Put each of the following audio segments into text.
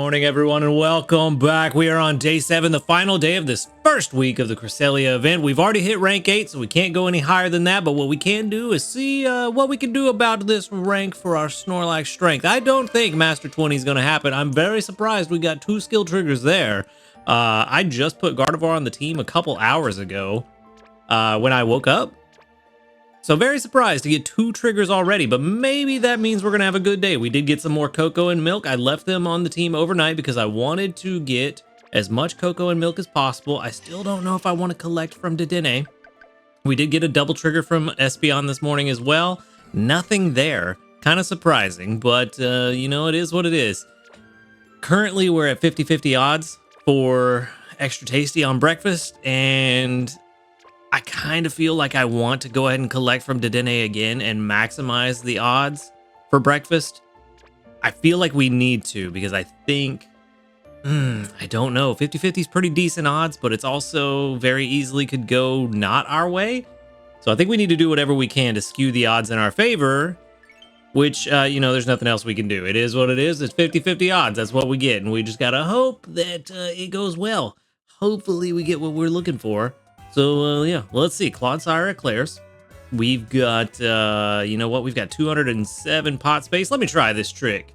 morning, everyone, and welcome back. We are on day 7, the final day of this first week of the Cresselia event. We've already hit rank 8, so we can't go any higher than that, but what we can do is see what we can do about this rank for our Snorlax strength. I don't think Master 20 is going to happen. I'm very surprised we got 2 skill triggers there. I just put Gardevoir on the team a couple hours ago when I woke up. So very surprised to get 2 triggers already, but maybe that means we're going to have a good day. We did get some more cocoa and milk. I left them on the team overnight because I wanted to get as much cocoa and milk as possible. I still don't know if I want to collect from Dedenne. We did get a double trigger from Espeon this morning as well. Nothing there. Kind of surprising, but you know, it is what it is. Currently, we're at 50-50 odds for Extra Tasty on breakfast, and I kind of feel like I want to go ahead and collect from Dedenne again and maximize the odds for breakfast. I feel like we need to because I think, I don't know, 50-50 is pretty decent odds, but it's also very easily could go not our way. So I think we need to do whatever we can to skew the odds in our favor, which, you know, there's nothing else we can do. It is what it is. It's 50-50 odds. That's what we get. And we just got to hope that it goes well. Hopefully we get what we're looking for. So, yeah, let's see. Clodsire eclairs. We've got, you know what? We've got 207 pot space. Let me try this trick.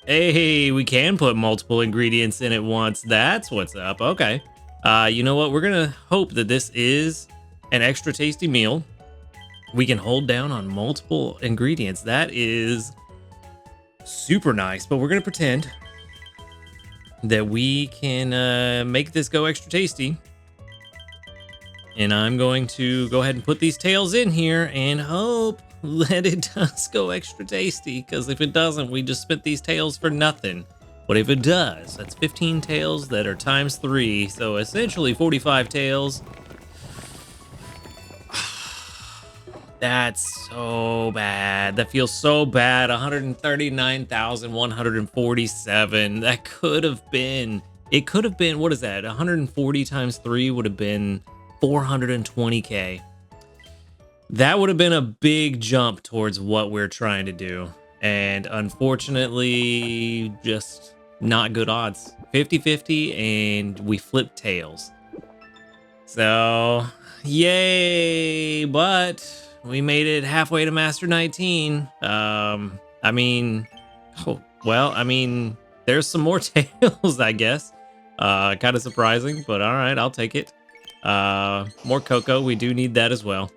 Hey, we can put multiple ingredients in at once. That's what's up. Okay. You know what? We're going to hope that this is an extra tasty meal. We can hold down on multiple ingredients. That is super nice, but we're going to pretend that we can make this go extra tasty. And I'm going to go ahead and put these tails in here and hope that it does go extra tasty. Because if it doesn't, we just spent these tails for nothing. But if it does, that's 15 tails that are times 3. So essentially 45 tails. That's so bad. That feels so bad. 139,147. That could have been. It could have been, what is that? 140 times 3 would have been 420k. That would have been a big jump towards what we're trying to do, and unfortunately just not good odds. 50-50 and we flipped tails, so yay, but we made it halfway to Master 19. I mean, oh well, I mean, there's some more tails, I guess. Kind of surprising, but all right, I'll take it. More cocoa. We do need that as well.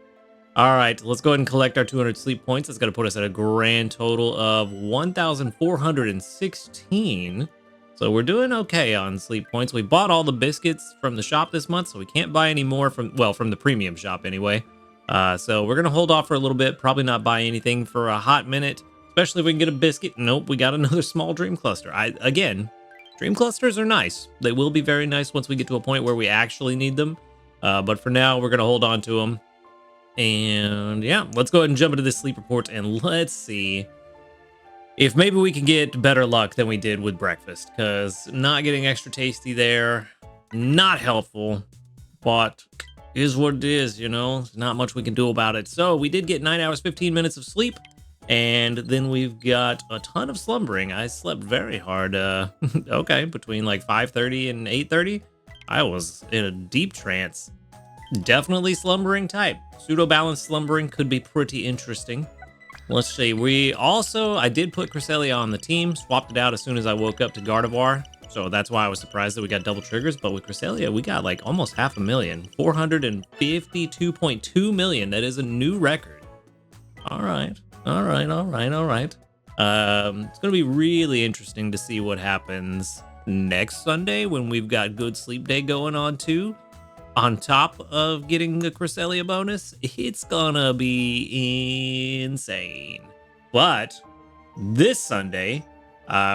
All right, let's go ahead and collect our 200 sleep points. That's going to put us at a grand total of 1,416. So we're doing okay on sleep points. We bought all the biscuits from the shop this month, so we can't buy any more from the premium shop anyway. So we're going to hold off for a little bit, probably not buy anything for a hot minute, especially if we can get a biscuit. Nope, we got another small dream cluster. Again, dream clusters are nice. They will be very nice once we get to a point where we actually need them. But for now, we're going to hold on to them. And yeah, let's go ahead and jump into this sleep report and let's see if maybe we can get better luck than we did with breakfast. Because not getting extra tasty there, not helpful, but is what it is, you know? There's not much we can do about it. So we did get 9 hours, 15 minutes of sleep. And then we've got a ton of slumbering. I slept very hard. Okay, between like 5:30 and 8:30. I was in a deep trance. Definitely slumbering type. Pseudo-balanced slumbering could be pretty interesting. Let's see. I did put Cresselia on the team. Swapped it out as soon as I woke up to Gardevoir. So that's why I was surprised that we got double triggers. But with Cresselia, we got like almost 500,000. 452.2 million. That is a new record. All right. All right. It's going to be really interesting to see what happens next Sunday when we've got good sleep day going on too. On top of getting the Cresselia bonus, it's gonna be insane. But this Sunday,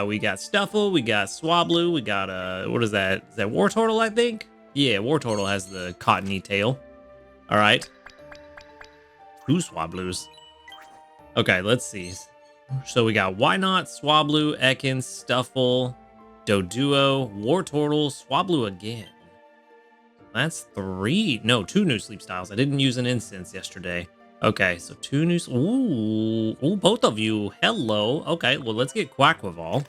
we got Stuffle, we got Swablu, we got what is that? Is that Wartortle, I think? Yeah, Wartortle has the cottony tail. All right. 2 Swablus. Okay, let's see. So we got Why Not, Swablu, Ekans, Stuffle, Doduo, Wartortle, Swablu again. That's 2 new sleep styles. I didn't use an instance yesterday. Okay, so 2 new... Ooh, both of you. Hello. Okay, well, let's get Quackwaval.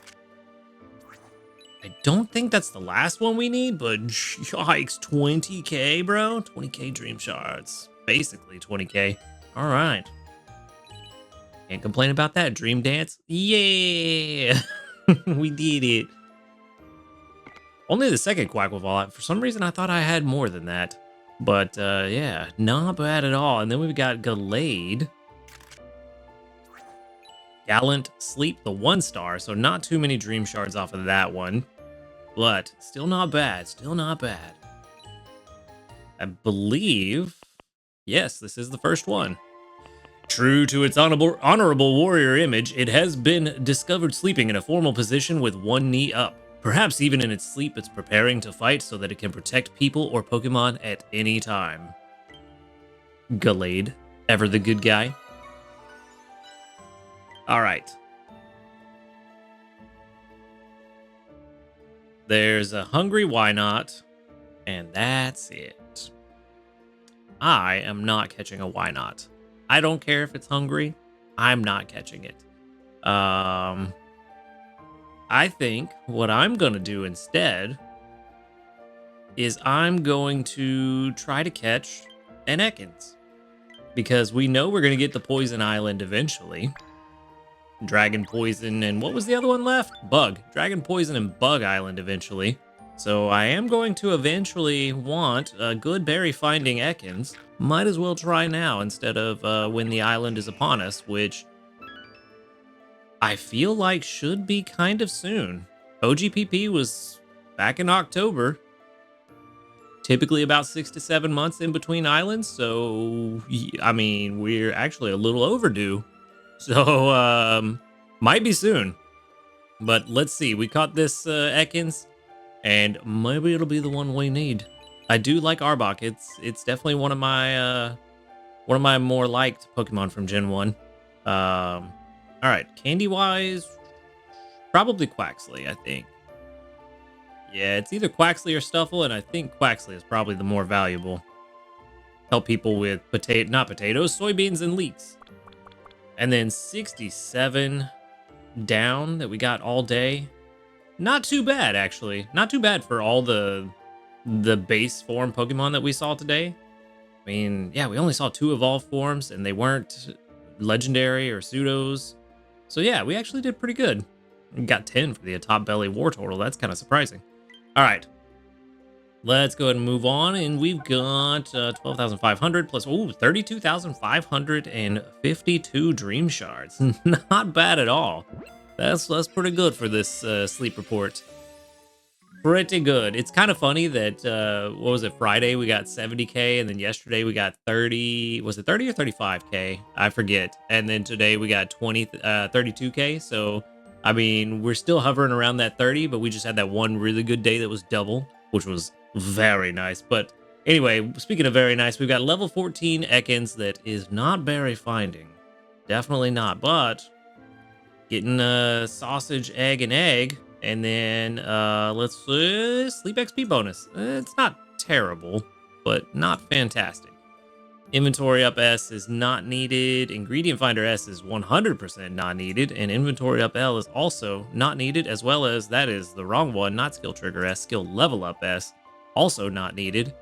I don't think that's the last one we need, but yikes, 20k, bro. 20k dream shards. Basically 20k. All right. Can't complain about that. Dream dance. Yeah. We did it. Only the second Quacklevolt. For some reason, I thought I had more than that. But, yeah, not bad at all. And then we've got Gallade. Gallant Sleep, the 1-star. So not too many dream shards off of that one. But still not bad. Still not bad. I believe... Yes, this is the first one. True to its honorable warrior image, it has been discovered sleeping in a formal position with one knee up. Perhaps even in its sleep, it's preparing to fight so that it can protect people or Pokemon at any time. Gallade, ever the good guy. All right. There's a Hungry Why Not, and that's it. I am not catching a Why Not. I don't care if it's hungry. I'm not catching it. I think what I'm going to do instead is I'm going to try to catch an Ekans. Because we know we're going to get the Poison Island eventually. Dragon Poison and what was the other one left? Bug. Dragon Poison and Bug Island eventually. So I am going to eventually want a good berry finding Ekans. Might as well try now instead of when the island is upon us, which I feel like should be kind of soon. OGPP was back in October. Typically about 6 to 7 months in between islands. So, I mean, we're actually a little overdue. So, might be soon. But let's see. We caught this Ekans. And maybe it'll be the one we need. I do like Arbok. It's definitely one of my more liked Pokemon from Gen 1. All right, candy wise, probably Quaxley, I think. Yeah, it's either Quaxley or Stuffle, and I think Quaxley is probably the more valuable. Help people with not potatoes, soybeans, and leeks. And then 67 down that we got all day. Not too bad, actually. Not too bad for all the base form Pokemon that we saw today. I mean, yeah, we only saw 2 evolved forms, and they weren't legendary or pseudos. So yeah, we actually did pretty good. We got 10 for the Top Belly War Turtle. That's kind of surprising. All right. Let's go ahead and move on, and we've got 12,500 plus 32,552 Dream Shards. Not bad at all. That's pretty good for this sleep report. Pretty good. It's kind of funny that, what was it, Friday we got 70k, and then yesterday we got 30, was it 30 or 35k? I forget. And then today we got 32k, so, I mean, we're still hovering around that 30, but we just had that one really good day that was double, which was very nice. But anyway, speaking of very nice, we've got level 14 Ekans that is not berry finding. Definitely not, but getting a sausage, egg, and egg. And then let's sleep XP bonus. It's not terrible, but not fantastic. Inventory up S is not needed. Ingredient finder S is 100% not needed. And inventory up L is also not needed, as well as that is the wrong one, not skill trigger S, skill level up S, also not needed.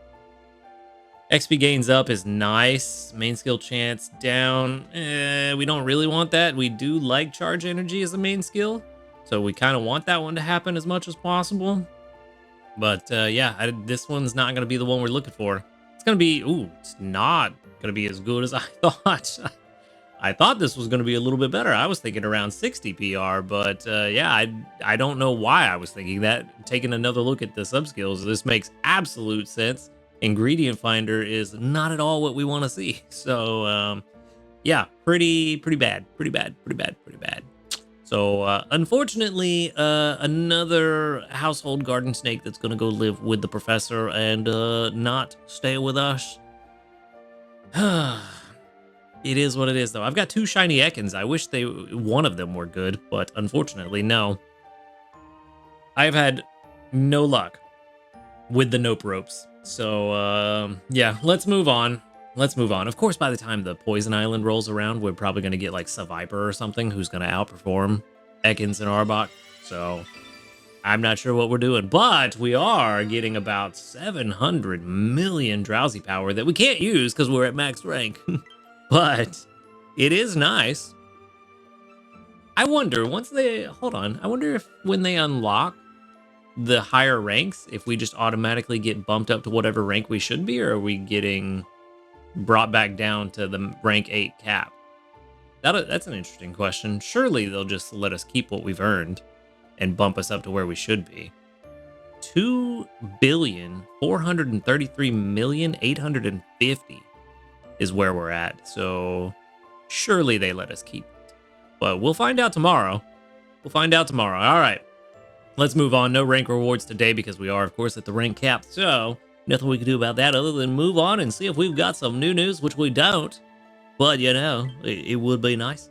XP gains up is nice. Main skill chance down. We don't really want that. We do like charge energy as a main skill, so we kind of want that one to happen as much as possible. But yeah, this one's not going to be the one we're looking for. It's going to be, it's not going to be as good as I thought. I thought this was going to be a little bit better. I was thinking around 60 PR, but yeah, I don't know why I was thinking that. Taking another look at the subskills, this makes absolute sense. Ingredient finder is not at all what we want to see. So yeah, pretty bad. So unfortunately, another household garden snake that's going to go live with the professor and not stay with us. It is what it is, though. I've got 2 shiny Ekans. I wish one of them were good, but unfortunately, no. I've had no luck with the nope ropes. So yeah, let's move on. Of course, by the time the Poison Island rolls around, we're probably going to get like Seviper or something who's going to outperform Ekans and Arbok. So I'm not sure what we're doing, but we are getting about 700 million drowsy power that we can't use because we're at max rank. But it is nice. I wonder, hold on, I wonder if when they unlock the higher ranks, if we just automatically get bumped up to whatever rank we should be, or are we getting brought back down to the rank 8 cap? That's an interesting question. Surely they'll just let us keep what we've earned and bump us up to where we should be. 2,433,850 is where we're at. So surely they let us keep it. But we'll find out tomorrow. We'll find out tomorrow. All right. Let's move on. No rank rewards today because we are, of course, at the rank cap. So nothing we can do about that other than move on and see if we've got some new news, which we don't. But, you know, it would be nice.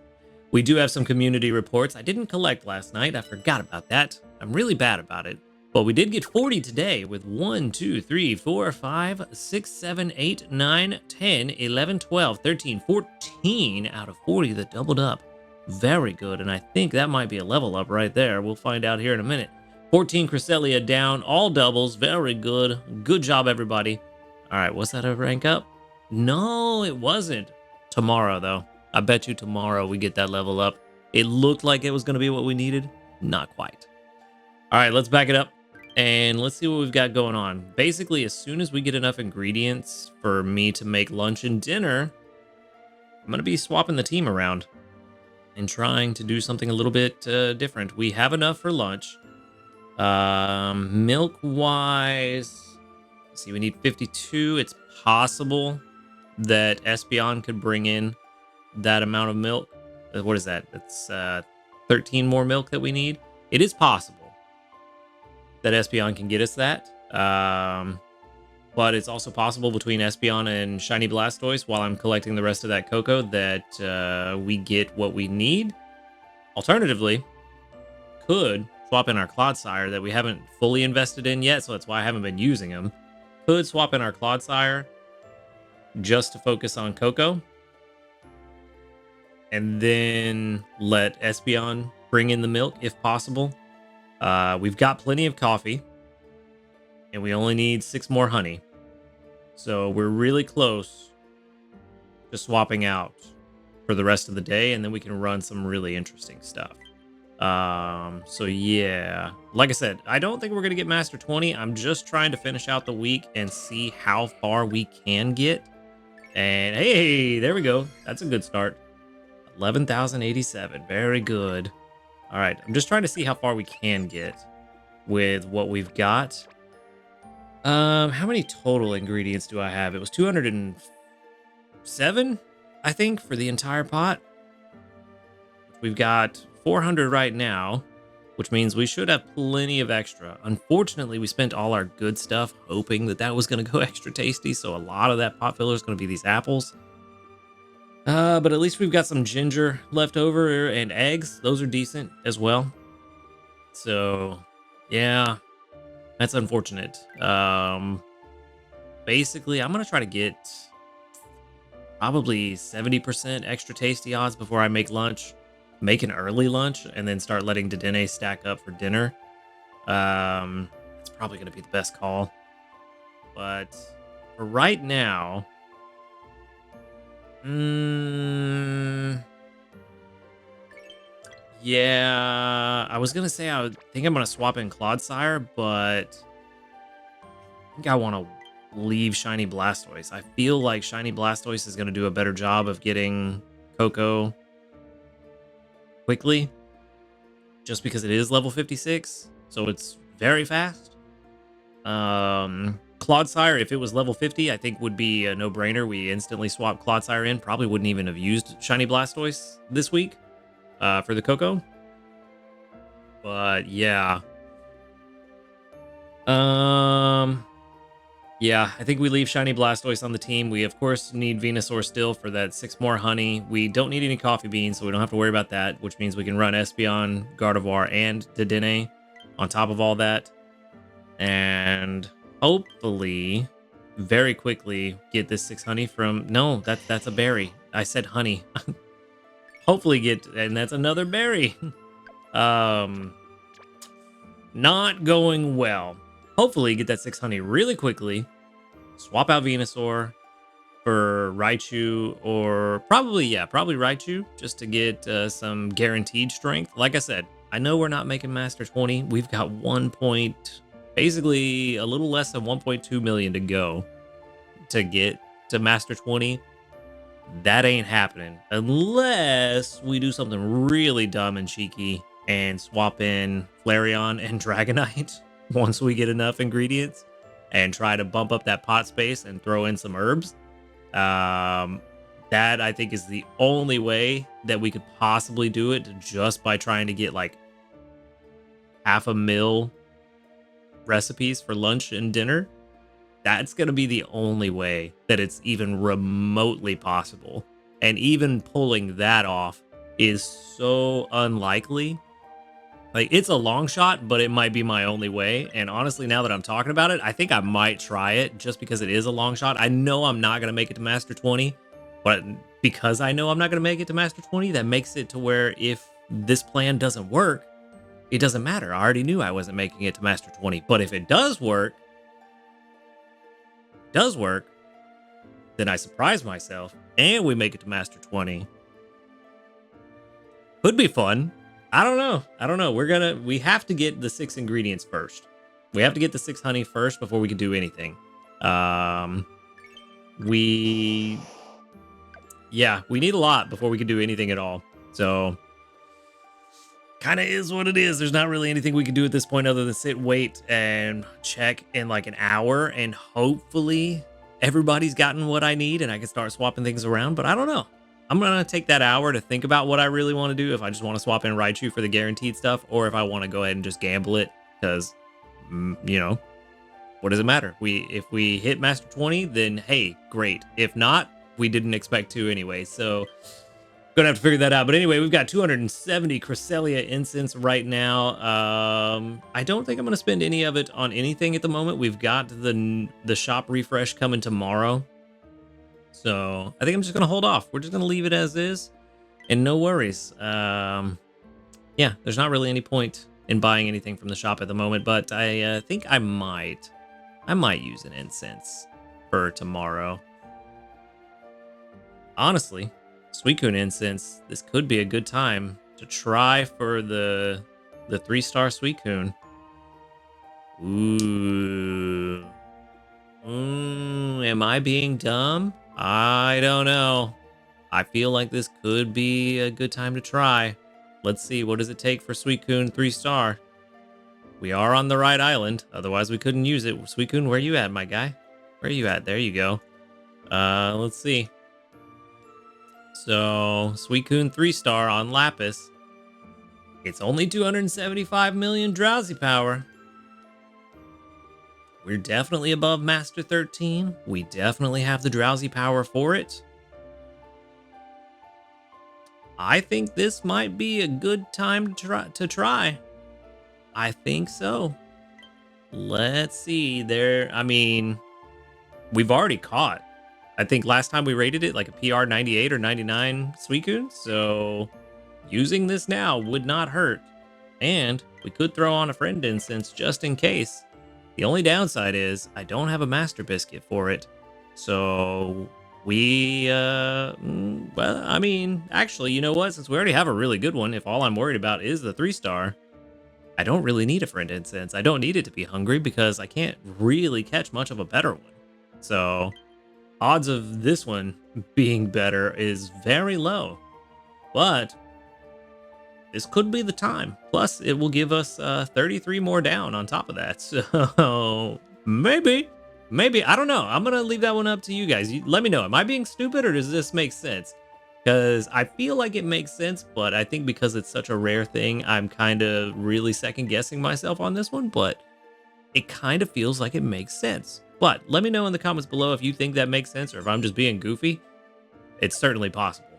We do have some community reports. I didn't collect last night. I forgot about that. I'm really bad about it. But we did get 40 today with 1, 2, 3, 4, 5, 6, 7, 8, 9, 10, 11, 12, 13, 14 out of 40 that doubled up. Very good. And I think that might be a level up right there. We'll find out here in a minute. 14 Cresselia down, all doubles. Very good. Good job, everybody. All right, was that a rank up? No, it wasn't. Tomorrow, though. I bet you tomorrow we get that level up. It looked like it was going to be what we needed. Not quite. All right, let's back it up. And let's see what we've got going on. Basically, as soon as we get enough ingredients for me to make lunch and dinner, I'm going to be swapping the team around and trying to do something a little bit different. We have enough for lunch. Milk-wise, let's see, we need 52. It's possible that Espeon could bring in that amount of milk. What is that? That's 13 more milk that we need. It is possible that Espeon can get us that. But it's also possible between Espeon and Shiny Blastoise, while I'm collecting the rest of that cocoa, that we get what we need. Alternatively, could swap in our Clodsire that we haven't fully invested in yet, so that's why I haven't been using them. Could swap in our Clodsire just to focus on cocoa, and then let Espeon bring in the milk if possible. We've got plenty of coffee, and we only need 6 more honey. So we're really close to swapping out for the rest of the day, and then we can run some really interesting stuff. So yeah, like I said, I don't think we're going to get Master 20. I'm just trying to finish out the week and see how far we can get. And hey, there we go. That's a good start. 11,087. Very good. All right, I'm just trying to see how far we can get with what we've got. How many total ingredients do I have? It was 207, I think, for the entire pot. We've got 400 right now, which means we should have plenty of extra. Unfortunately, we spent all our good stuff hoping that that was going to go extra tasty, so a lot of that pot filler is going to be these apples. But at least we've got some ginger left over and eggs. Those are decent as well. So, yeah, that's unfortunate. Basically, I'm going to try to get probably 70% extra tasty odds before I make lunch. Make an early lunch and then start letting Dedenne stack up for dinner. It's probably going to be the best call. But for right now, yeah, I was going to say I think I'm going to swap in Clodsire, but I think I want to leave Shiny Blastoise. I feel like Shiny Blastoise is going to do a better job of getting Cocoa quickly, just because it is level 56, so it's very fast. Clodsire, if it was level 50, I think would be a no-brainer. We instantly swap Clodsire in. Probably wouldn't even have used Shiny Blastoise this week for the Cocoa. But yeah. Yeah, I think we leave Shiny Blastoise on the team. We, of course, need Venusaur still for that 6 more honey. We don't need any coffee beans, so we don't have to worry about that, which means we can run Espeon, Gardevoir, and Dedenne on top of all that. And hopefully, very quickly, get this 6 honey from... No, that's a berry. I said honey. Hopefully get... And that's another berry. Not going well. Hopefully get that 600 really quickly. Swap out Venusaur for Raichu, or probably Raichu, just to get some guaranteed strength. Like I said, I know we're not making Master 20. We've got basically a little less than 1.2 million to go to get to Master 20. That ain't happening unless we do something really dumb and cheeky and swap in Flareon and Dragonite once we get enough ingredients and try to bump up that pot space and throw in some herbs. That I think is the only way that we could possibly do it, just by trying to get like 500,000 recipes for lunch and dinner. That's going to be the only way that it's even remotely possible. And even pulling that off is so unlikely. Like, it's a long shot, but it might be my only way. And honestly, now that I'm talking about it, I think I might try it just because it is a long shot. I know I'm not going to make it to Master 20, but because I know I'm not going to make it to Master 20, that makes it to where if this plan doesn't work, it doesn't matter. I already knew I wasn't making it to Master 20. But if it does work, then I surprise myself and we make it to Master 20. Could be fun. I don't know. We have to get the 6 ingredients first. We have to get the 6 honey first before we can do anything. We need a lot before we can do anything at all. So kind of is what it is. There's not really anything we can do at this point other than sit, wait, and check in like an hour, and hopefully everybody's gotten what I need and I can start swapping things around. But I don't know. I'm going to take that hour to think about what I really want to do, if I just want to swap in Raichu for the guaranteed stuff, or if I want to go ahead and just gamble it, because, you know, what does it matter? If we hit Master 20, then hey, great. If not, we didn't expect to anyway. So gonna have to figure that out. But anyway, we've got 270 Cresselia incense right now. I don't think I'm gonna spend any of it on anything at the moment. We've got the shop refresh coming tomorrow, so I think I'm just gonna hold off. We're just gonna leave it as is, and no worries. Yeah, there's not really any point in buying anything from the shop at the moment, but I think I might use an incense for tomorrow. Honestly, Suicune incense, this could be a good time to try for the 3-star Suicune. Ooh, am I being dumb? I don't know. I feel like this could be a good time to try. Let's see, what does it take for Suicune 3-star? We are on the right island, otherwise we couldn't use it. Suicune, where you at, my guy? Where you at? There you go. Let's see. So, Suicune 3-star on Lapis. It's only 275 million drowsy power. We're definitely above Master 13. We definitely have the drowsy power for it. I think this might be a good time to try. I think so. Let's see. I mean, we've already caught, I think last time we rated it like a PR 98 or 99 Suicune, so using this now would not hurt. And we could throw on a friend incense just in case. The only downside is I don't have a Master Biscuit for it. So well, I mean, actually, you know what? Since we already have a really good one, if all I'm worried about is the 3-star, I don't really need a friend incense. I don't need it to be hungry because I can't really catch much of a better one. So odds of this one being better is very low, but this could be the time. Plus, it will give us 33 more down on top of that. So maybe, I don't know. I'm going to leave that one up to you guys. Let me know. Am I being stupid or does this make sense? Because I feel like it makes sense, but I think because it's such a rare thing, I'm kind of really second guessing myself on this one, but it kind of feels like it makes sense. But let me know in the comments below if you think that makes sense or if I'm just being goofy. It's certainly possible.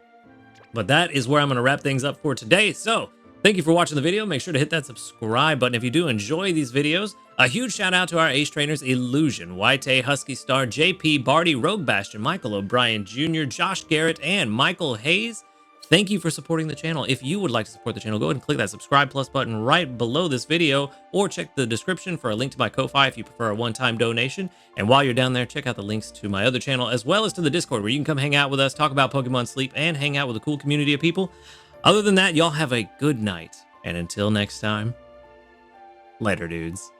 But that is where I'm going to wrap things up for today. So thank you for watching the video. Make sure to hit that subscribe button if you do enjoy these videos. A huge shout out to our ace trainers, Illusion, White, Husky Star, JP, Barty, Rogue Bastion, Michael O'Brien Jr., Josh Garrett, and Michael Hayes. Thank you for supporting the channel. If you would like to support the channel, go ahead and click that subscribe plus button right below this video, or check the description for a link to my Ko-Fi if you prefer a one-time donation. And while you're down there, check out the links to my other channel, as well as to the Discord, where you can come hang out with us, talk about Pokemon Sleep, and hang out with a cool community of people. Other than that, y'all have a good night. And until next time, later, dudes.